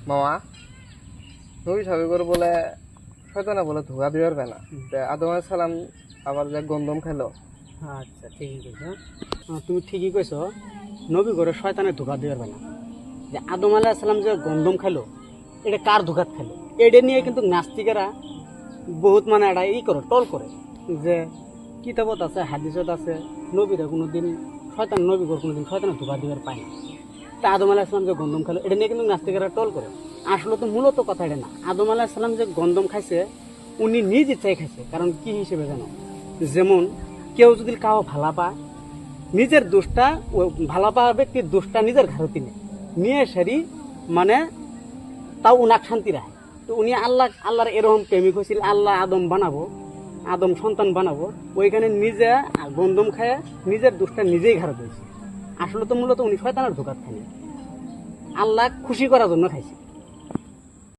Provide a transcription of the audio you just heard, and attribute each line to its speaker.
Speaker 1: মামা নবী সাহেব করে বলে শয়তানে বলে ধোকা দিয়ে পারবে না আদম আলাইহিস সালাম আবার যে গন্ধম খেলো।
Speaker 2: আচ্ছা ঠিকই কইছো। তুমি ঠিকই কইছো, নবী করে শয়তানে ধোকা দিয়ে পারবে না। যে আদম আলাইহিস সালাম যে গন্ধম খেলো, এটা কার ধোকাত খেলো, এটা নিয়ে কিন্তু নাস্তিকেরা বহুত মানে এটা করে টল করে যে কিতাবত আছে হাদিসত আছে নবীরা কোনোদিন নবী করে কোনোদিন শয়তানের ধোকা দিবার পায় না। তা আদম আলাইহিস সালাম যে গন্ধম খেলো, এটা নিয়ে কিন্তু নাস্তিকেরা টল করে। আসলে তো মূলত কথা এটা না। আদম আলাইহিস সালাম যে গন্ধম খাইছে উনি নিজ ইচ্ছায় খাইছে। কারণ কি হিসেবে জানো, যেমন কেউ যদি কাউ ভালা পায়, নিজের দোষটা ভালা পাওয়া ব্যক্তির দোষটা নিজের ঘাড়তে নিয়ে সারি মানে তাও উনাক শান্তি রাখে। তো উনি আল্লাহর এরকম প্রেমিক হয়েছিল, আল্লাহ আদম সন্তান বানাবো, ওইখানে নিজে গন্ধম খায় নিজের দোষটা নিজেই ঘাড়ে দিয়েছে। আসলে তো মূলত উনি শয়তানের ধোকা খায়নি, আল্লাহ খুশি করার জন্য খাইছে।